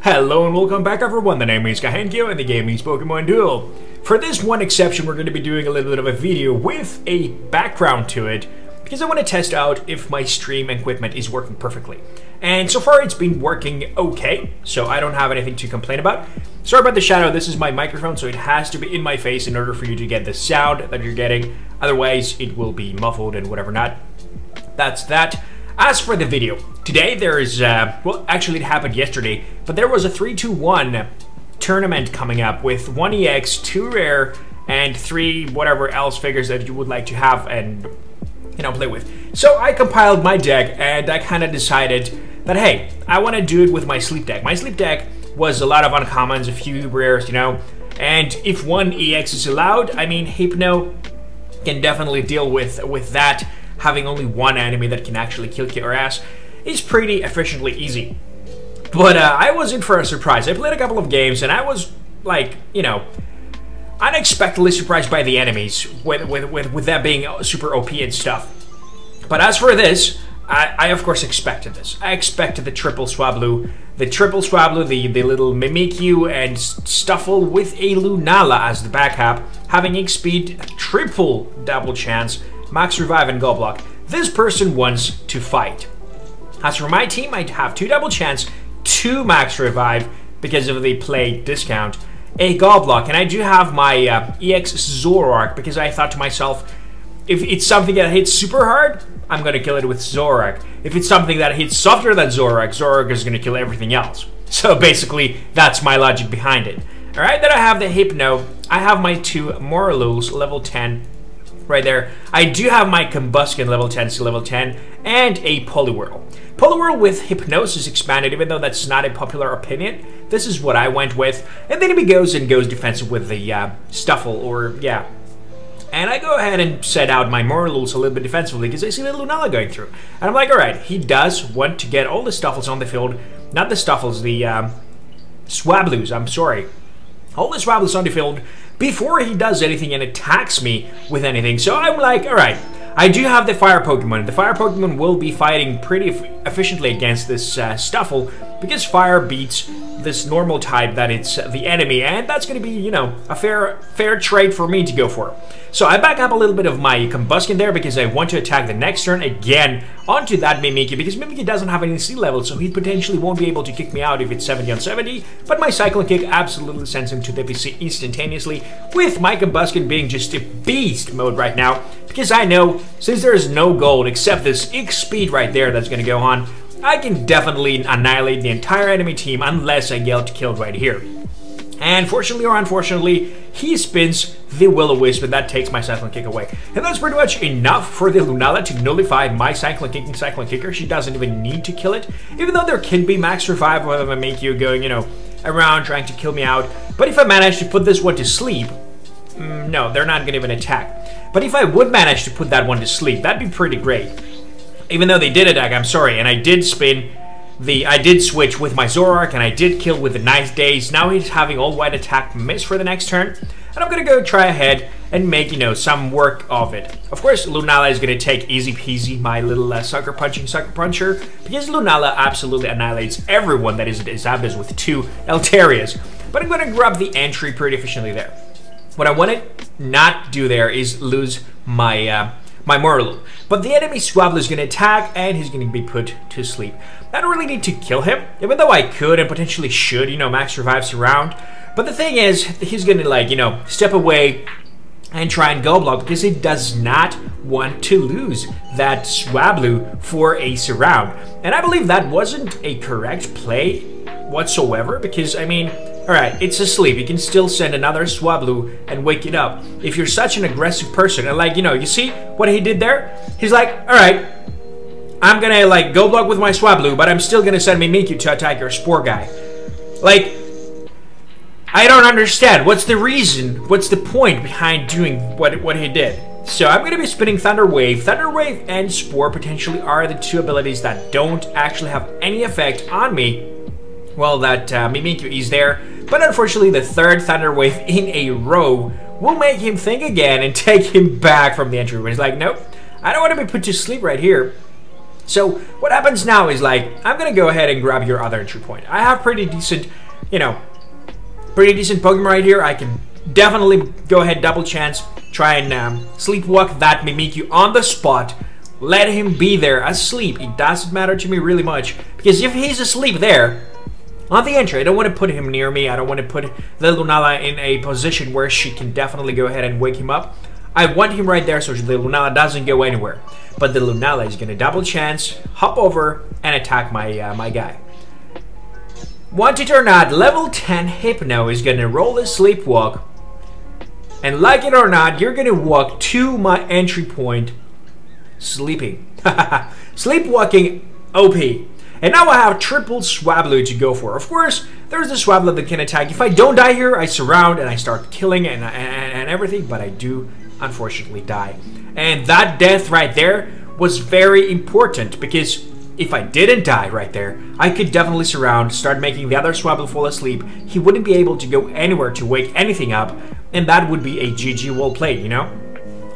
Hello and welcome back everyone, the name is Kahenkio and the game is Pokemon Duel. For this one exception, we're going to be doing a little bit of a video with a background to it, because I want to test out if my stream equipment is working perfectly. And so far it's been working okay, so I don't have anything to complain about. Sorry about the shadow, this is my microphone, so it has to be in my face in order for you to get the sound that you're getting. Otherwise, it will be muffled and whatever not. That's that. As for the video, today there is, well, actually it happened yesterday, but there was a 3-2-1 tournament coming up with 1 EX, 2 rare, and 3 whatever else figures that you would like to have and, you know, play with. So I compiled my deck and I kind of decided that, hey, I want to do it with my sleep deck. My sleep deck was a lot of uncommons, a few rares, you know, and if 1 EX is allowed, I mean, Hypno can definitely deal with that. Having only one enemy that can actually kill your ass is pretty efficiently easy. But I was in for a surprise. I played a couple of games and I was like, you know, unexpectedly surprised by the enemies with them being super OP and stuff. But as for this, I of course expected this. I expected the triple Swablu, the little Mimikyu and Stuffle with a Lunala as the backup, having X speed, triple double chance, max revive and go block. This person wants to fight. As for my team, I have 2 double chance, 2 max revive because of the play discount, a go block, and I do have my EX Zoroark because I thought to myself, if it's something that hits super hard, I'm gonna kill it with Zoroark. If it's something that hits softer than Zoroark, Zoroark is gonna kill everything else. So basically, that's my logic behind it. Alright, then I have the Hypno. I have my 2 Morluls, level 10. Right there. I do have my Combustion level 10 to level 10 and a Poliwhirl. Poliwhirl with Hypnosis expanded, even though that's not a popular opinion. This is what I went with. And then he goes defensive with the Stuffle, or yeah. And I go ahead and set out my Morluls a little bit defensively because I see the Lunala going through. And I'm like, alright, he does want to get all the Stuffles on the field. Not the Stuffles, the Swablus, I'm sorry. All the Swablus on the field before he does anything and attacks me with anything. So I'm like, alright, I do have the Fire Pokemon. The Fire Pokemon will be fighting pretty efficiently against this Stuffle because Fire beats this normal type that it's the enemy, and that's going to be, you know, a fair trade for me to go for. So I back up a little bit of my Combustion there because I want to attack the next turn again onto that Mimikyu, because Mimikyu doesn't have any C level, so he potentially won't be able to kick me out if it's 70 on 70, but my Cyclone Kick absolutely sends him to the PC instantaneously, with my Combustion being just a beast mode right now, because I know, since there is no gold except this X speed right there that's going to go on, I can definitely annihilate the entire enemy team unless I get killed right here. And fortunately or unfortunately, he spins the Will-O-Wisp, and that takes my Cyclone Kick away. And that's pretty much enough for the Lunala to nullify my Cyclone Kicker. She doesn't even need to kill it, even though there can be max revive with a Mimikyu going, you know, around trying to kill me out. But if I manage to put this one to sleep, no, they're not going to even attack. But if I would manage to put that one to sleep, that'd be pretty great. Even though they did attack, I'm sorry, and I did switch with my Zoroark, and I did kill with the Nice Days. Now he's having all white attack miss for the next turn, and I'm gonna go try ahead and make, you know, some work of it. Of course, Lunala is gonna take easy peasy my little sucker puncher, because Lunala absolutely annihilates everyone that is at Zapdos with 2 Alterias. But I'm gonna grab the entry pretty efficiently there. What I want to not do there is lose my my Morlul. But the enemy Swablu is going to attack, and he's going to be put to sleep. I don't really need to kill him, even though I could and potentially should, you know, max revives around. But the thing is, he's going to, like, you know, step away and try and go block because he does not want to lose that Swablu for a surround. And I believe that wasn't a correct play whatsoever, because, I mean, alright, it's asleep. You can still send another Swablu and wake it up. If you're such an aggressive person, and like, you know, you see what he did there? He's like, alright, I'm gonna like go block with my Swablu, but I'm still gonna send Mimikyu to attack your Spore guy. Like, I don't understand. What's the reason? What's the point behind doing what he did? So I'm gonna be spinning Thunder Wave. Thunder Wave and Spore potentially are the 2 abilities that don't actually have any effect on me. Well, that Mimikyu is there, but unfortunately the 3rd Thunder Wave in a row will make him think again and take him back from the entry. He's like, nope, I don't want to be put to sleep right here. So what happens now is like, I'm gonna go ahead and grab your other entry point. I have pretty decent, you know, pretty decent Pokemon right here. I can definitely go ahead, double chance, try and sleepwalk that Mimikyu on the spot. Let him be there asleep. It doesn't matter to me really much, because if he's asleep there on the entry, I don't want to put him near me. I don't want to put the Lunala in a position where she can definitely go ahead and wake him up. I want him right there so the Lunala doesn't go anywhere. But the Lunala is going to double chance, hop over, and attack my my guy. Want it or not, level 10 Hypno is going to roll the Sleepwalk. And like it or not, you're going to walk to my entry point sleeping. Sleepwalking OP. And now I have triple Swablu to go for. Of course, there's the Swablu that can attack. If I don't die here, I surround and I start killing and everything, but I do unfortunately die. And that death right there was very important, because if I didn't die right there, I could definitely surround, start making the other Swablu fall asleep. He wouldn't be able to go anywhere to wake anything up, and that would be a GG well played, you know?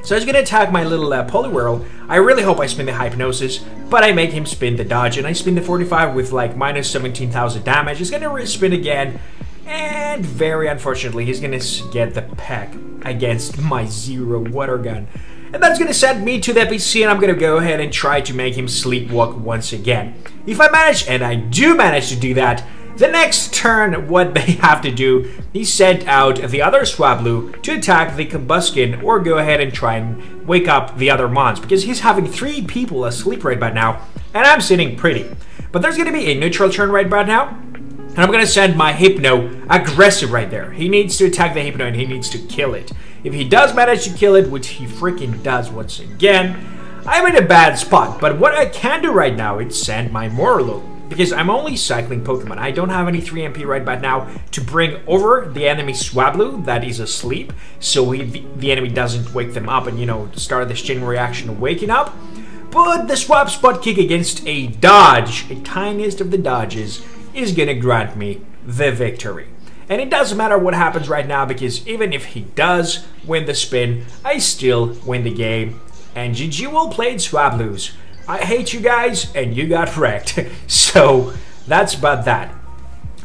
So he's gonna attack my little Poliwhirl. I really hope I spin the Hypnosis, but I make him spin the Dodge, and I spin the 45 with like minus 17,000 damage. He's gonna respin again, and very unfortunately, he's gonna get the peck against my Zero Water Gun. And that's gonna send me to the PC, and I'm gonna go ahead and try to make him sleepwalk once again. If I manage, and I do manage to do that, the next turn, what they have to do is send out the other Swablu to attack the Combuskin, or go ahead and try and wake up the other Mons, because he's having 3 people asleep right about now, and I'm sitting pretty. But there's gonna be a neutral turn right about now, and I'm gonna send my Hypno aggressive right there. He needs to attack the Hypno, and he needs to kill it. If he does manage to kill it, which he freaking does once again, I'm in a bad spot. But what I can do right now is send my Morlo, because I'm only cycling Pokemon. I don't have any 3 MP right about now to bring over the enemy Swablu that is asleep, so the enemy doesn't wake them up and, you know, start this chain reaction of waking up. But the Swap Spot Kick against a Dodge, a tiniest of the Dodges, is gonna grant me the victory. And it doesn't matter what happens right now, because even if he does win the spin, I still win the game. And GG well played, Swablus. I hate you guys, and you got wrecked. So that's about that.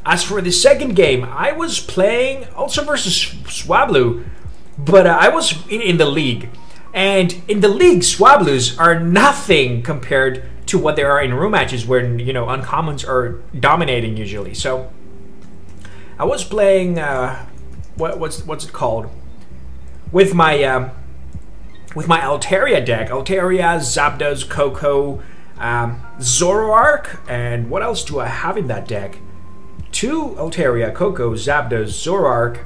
As for the second game, I was playing also versus Swablu, but I was in the league. And in the league, Swablus are nothing compared to what they are in room matches, where, you know, uncommons are dominating usually. So I was playing what's it called, with my Altaria deck. Altaria, Zapdos, Coco, Zoroark, and what else do I have in that deck? 2 Altaria, Coco, Zapdos, Zoroark.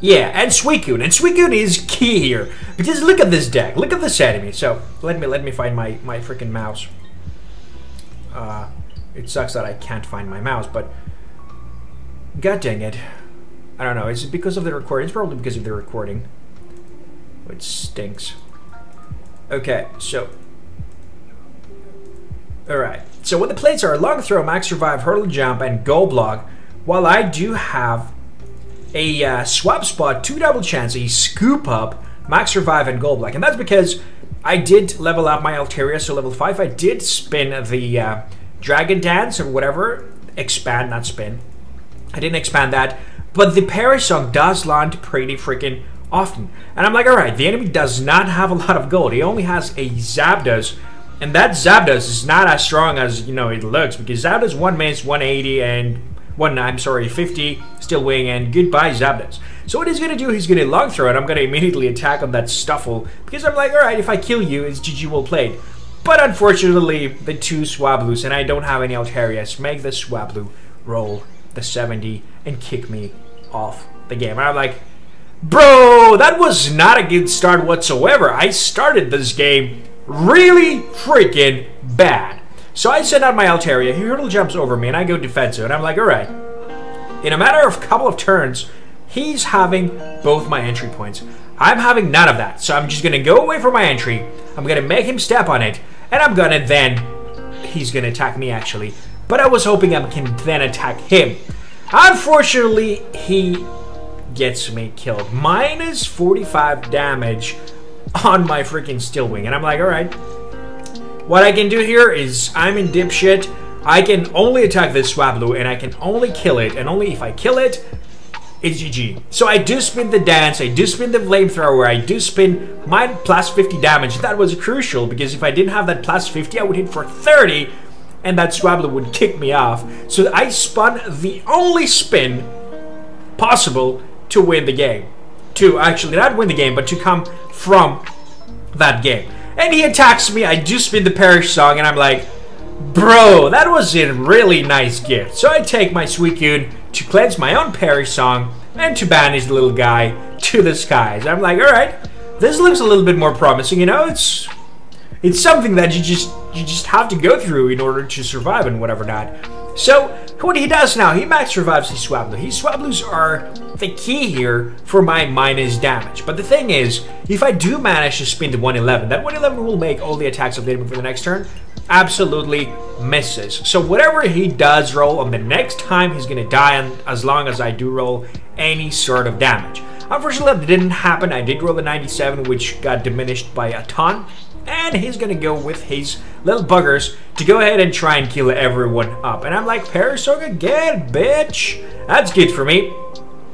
Yeah, and Suicune. And Suicune is key here, because look at this deck. Look at this enemy. So let me find my freaking mouse. It sucks that I can't find my mouse, but god dang it. I don't know, is it because of the recording? It's probably because of the recording. It stinks. Okay, so alright. So what the plates are: Long Throw, Max Survive, Hurdle Jump, and Go Block. While I do have a Swap Spot, 2 Double Chance, a Scoop Up, Max Survive, and Gold Block. And that's because I did level up my Altaria, so level 5. I did spin the Dragon Dance or whatever. Expand, not spin. I didn't expand that. But the Perish Song does land pretty freaking often. And I'm like, alright, the enemy does not have a lot of gold. He only has a Zapdos. And that Zapdos is not as strong as, you know, it looks. Because Zapdos 1 miss, 180, and 50, still wing, and goodbye Zapdos. So what he's going to do, he's going to Long Throw, and I'm going to immediately attack on that Stuffle. Because I'm like, alright, if I kill you, it's GG well played. But unfortunately, the 2 Swablus, and I don't have any Altarias, make the Swablu roll the 70 and kick me off the game. And I'm like, bro, that was not a good start whatsoever. I started this game really freaking bad. So I send out my Altaria, he hurdle jumps over me, and I go defensive, and I'm like, alright. In a matter of a couple of turns, he's having both my entry points. I'm having none of that, so I'm just gonna go away from my entry, I'm gonna make him step on it, and I'm gonna then, he's gonna attack me actually, but I was hoping I can then attack him. Unfortunately, he gets me killed. Minus 45 damage on my freaking Steel Wing. And I'm like, alright, what I can do here is, I'm in dipshit. I can only attack this Swablu, and I can only kill it, and only if I kill it, it's GG. So I do spin the dance, I do spin the flamethrower, I do spin my plus 50 damage. That was crucial, because if I didn't have that plus 50, I would hit for 30, and that Swablu would kick me off. So I spun the only spin possible to win the game. To actually not win the game, but to come from that game. And he attacks me, I do spin the Perish Song, and I'm like, bro, that was a really nice gift. So I take my Suicune to cleanse my own Perish Song and to banish the little guy to the skies. I'm like, alright, this looks a little bit more promising, you know, it's something that you just have to go through in order to survive and whatever not. So, what he does now, he max revives his Swablu. His Swablus are the key here for my minus damage. But the thing is, if I do manage to spin the 111, that 111 will make all the attacks of the enemy for the next turn absolutely misses. So whatever he does roll on the next time, he's gonna die as long as I do roll any sort of damage. Unfortunately, that didn't happen. I did roll a 97, which got diminished by a ton. And he's gonna go with his little buggers to go ahead and try and kill everyone up. And I'm like, Perish Song again, bitch. That's good for me.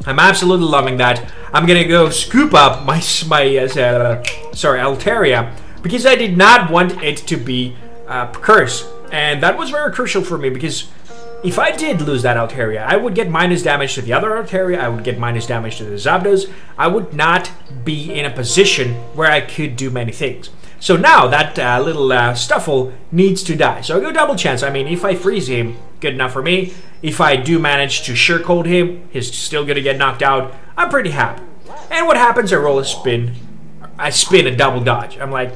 I'm absolutely loving that. I'm gonna go scoop up my Altaria, because I did not want it to be cursed. And that was very crucial for me, because if I did lose that Altaria, I would get minus damage to the other Altaria, I would get minus damage to the Zapdos. I would not be in a position where I could do many things. So now that little Stuffle needs to die. So I go double chance. I mean, if I freeze him, good enough for me. If I do manage to Sure Cold him, he's still gonna get knocked out. I'm pretty happy. And what happens? I roll a spin. I spin a double dodge. I'm like,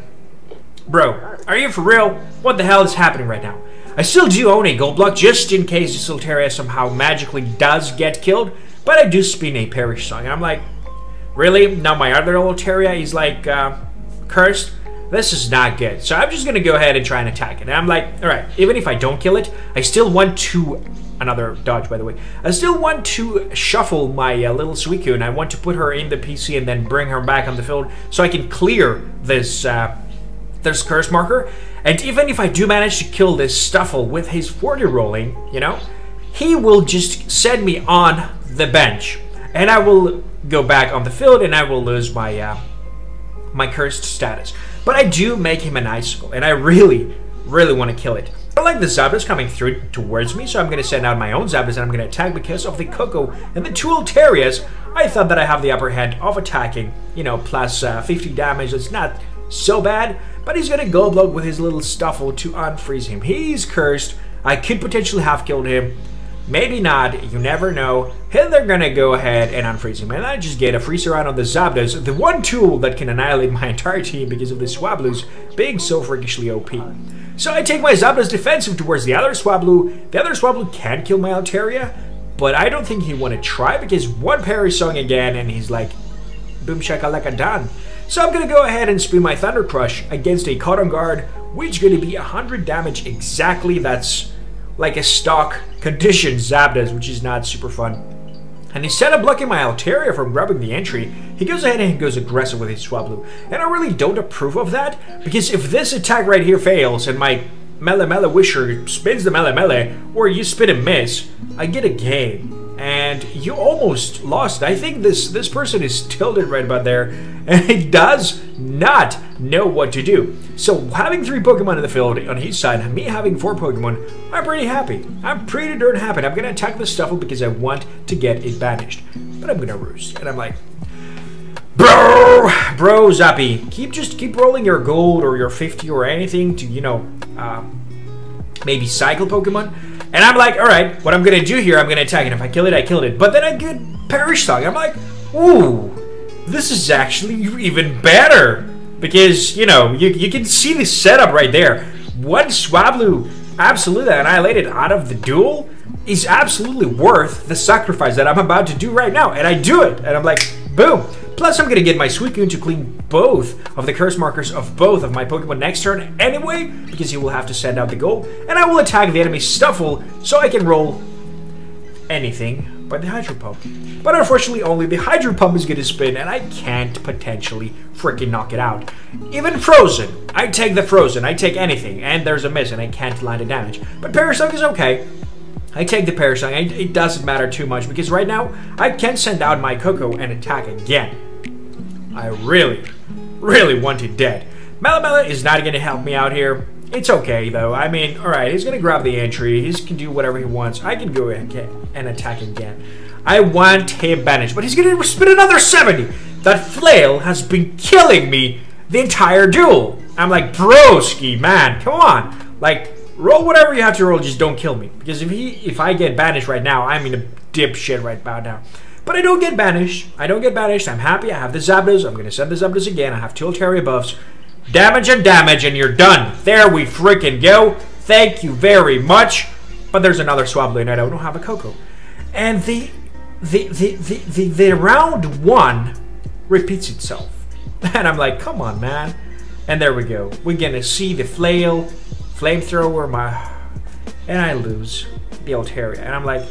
bro, are you for real? What the hell is happening right now? I still do own a gold block just in case this Altaria somehow magically does get killed, but I do spin a Perish Song. And I'm like, really? Now my other Altaria is like cursed? This is not good. So I'm just gonna go ahead and try and attack it. And I'm like, alright, even if I don't kill it, I still want to, another dodge by the way, I still want to shuffle my little Suicune. I want to put her in the PC and then bring her back on the field so I can clear this curse marker. And even if I do manage to kill this Stuffle with his 40 rolling, you know, he will just send me on the bench. And I will go back on the field and I will lose my my cursed status. But I do make him an Icicle, and I really, really want to kill it. I like the Zapdos coming through towards me, so I'm going to send out my own Zapdos and I'm going to attack because of the Coco and the two Altarias. I thought that I have the upper hand of attacking, you know, plus 50 damage. It's not so bad, but he's going to go block with his little Stuffle to unfreeze him. He's cursed. I could potentially have killed him. Maybe not, you never know. And they're gonna go ahead and unfreeze him. And I just get a freeze around on the Zapdos, the one tool that can annihilate my entire team because of the Swablus being so freakishly OP. So I take my Zapdos defensive towards the other Swablu. The other Swablu can kill my Altaria, but I don't think he want to try because one Perish Song again and he's like, boom shakalaka done. So I'm gonna go ahead and spin my Thunder Crush against a Cotton Guard, which is gonna be 100 damage exactly. That's like a stock condition Zapdos, which is not super fun. And instead of blocking my Altaria from grabbing the entry, he goes ahead and he goes aggressive with his Swablu. And I really don't approve of that, because if this attack right here fails and my Mele Wisher spins the Mele, or you spin and miss, I get a game. And you almost lost. I think this person is tilted right about there, and he does not know what to do. So having 3 Pokemon in the field on his side, me having 4 Pokemon, I'm pretty happy. I'm pretty darn happy. I'm gonna attack the Stuffle because I want to get it banished. But I'm gonna roost. And I'm like, bro, Zappy, keep rolling your gold or your 50 or anything to, you know, maybe cycle Pokemon. And I'm like, alright, what I'm gonna do here, I'm gonna attack it. If I kill it, I killed it. But then I get Perish Song. I'm like, ooh, this is actually even better. Because, you know, you can see the setup right there. One Swablu absolutely annihilated out of the duel is absolutely worth the sacrifice that I'm about to do right now. And I do it. And I'm like, boom. Plus, I'm gonna get my Suicune to clean both of the curse markers of both of my Pokemon next turn anyway, because he will have to send out the goal. And I will attack the enemy Stuffle so I can roll anything but the Hydro Pump. But unfortunately, only the Hydro Pump is gonna spin, and I can't potentially freaking knock it out. Even frozen, I take the frozen, I take anything, and there's a miss and I can't land the damage. But Parasong is okay. I take the Parasong, it doesn't matter too much because right now I can send out my Coco and attack again. I really want it dead. Melamela is not going to help me out here. It's okay though. I mean, alright, he's going to grab the entry. He can do whatever he wants. I can go ahead and attack again. I want him banished, but he's going to spit another 70. That flail has been killing me the entire duel. I'm like, broski, man, come on. Like, roll whatever you have to roll, just don't kill me. Because if I get banished right now, I'm in a dipshit right about now. But I don't get banished. I'm happy. I have the Zapdos. I'm going to send the Zapdos again. I have 2 Altaria buffs. Damage, and you're done. There we freaking go. Thank you very much. But there's another Swablu, and I don't have a Coco. And the round 1 repeats itself. And I'm like, come on, man. And there we go. We're going to see the flamethrower, and I lose the Altaria. And I'm like,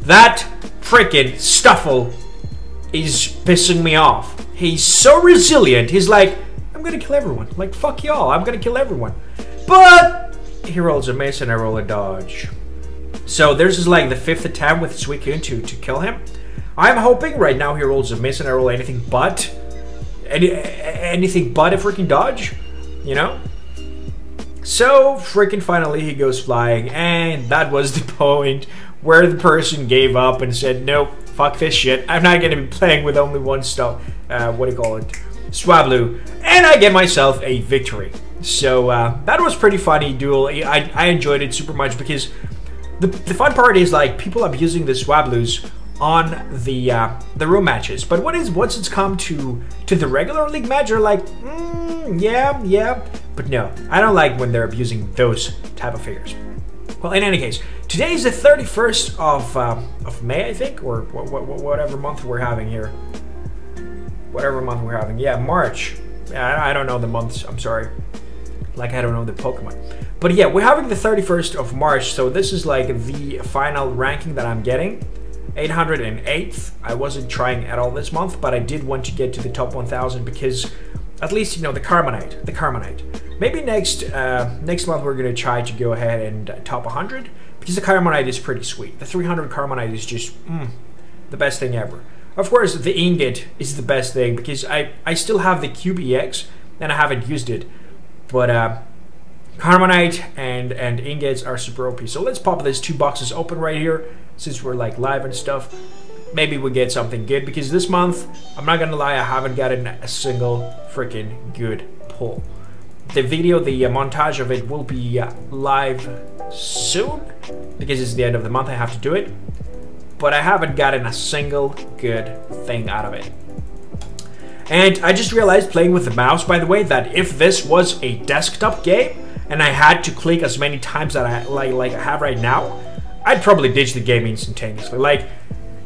that freaking Stuffle is pissing me off. He's so resilient. He's like, I'm gonna kill everyone. Like, fuck y'all, I'm gonna kill everyone. But he rolls a miss and I roll a dodge. So this is like the 5th attempt with Suicune to kill him. I'm hoping right now he rolls a miss and I roll anything but a freaking dodge, you know? So freaking finally he goes flying, and that was the point where the person gave up and said, nope, fuck this shit. I'm not gonna be playing with only one Swablu. And I get myself a victory. So that was pretty funny duel. I enjoyed it super much because the fun part is like people abusing the Swablus on the room matches. But once it's come to the regular league match, you're like, yeah. But no, I don't like when they're abusing those type of figures. Well, in any case, today is the 31st of May, I think, or whatever month we're having here. Whatever month we're having. Yeah, March. I don't know the months, I'm sorry. Like, I don't know the Pokemon. But yeah, we're having the 31st of March, so this is like the final ranking that I'm getting. 808th. I wasn't trying at all this month, but I did want to get to the top 1000 because at least, you know, the Carmonite. Maybe next month we're gonna try to go ahead and top 100 because the Carmonite is pretty sweet. The 300 Carmonite is just the best thing ever. Of course, the ingot is the best thing because I still have the QBX and I haven't used it, but Carmonite and ingots are super OP. So let's pop these 2 boxes open right here since we're like live and stuff. Maybe we get something good because this month, I'm not gonna lie, I haven't gotten a single freaking good pull. The video, the montage of it will be live soon because it's the end of the month. I have to do it, but I haven't gotten a single good thing out of it. And I just realized playing with the mouse, by the way, that if this was a desktop game and I had to click as many times that I like I have right now, I'd probably ditch the game instantaneously. Like,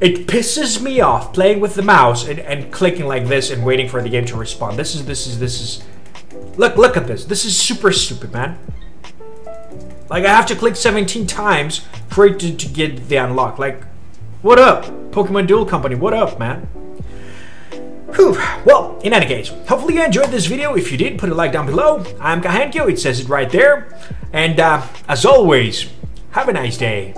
it pisses me off playing with the mouse and clicking like this and waiting for the game to respond. This is look at this. This is super stupid, man. Like, I have to click 17 times for it to get the unlock. Like, what up, Pokemon Duel Company? What up, man? Whew. Well, in any case, hopefully you enjoyed this video. If you did, put a like down below. I'm Kahenkio, it says it right there. And as always, have a nice day.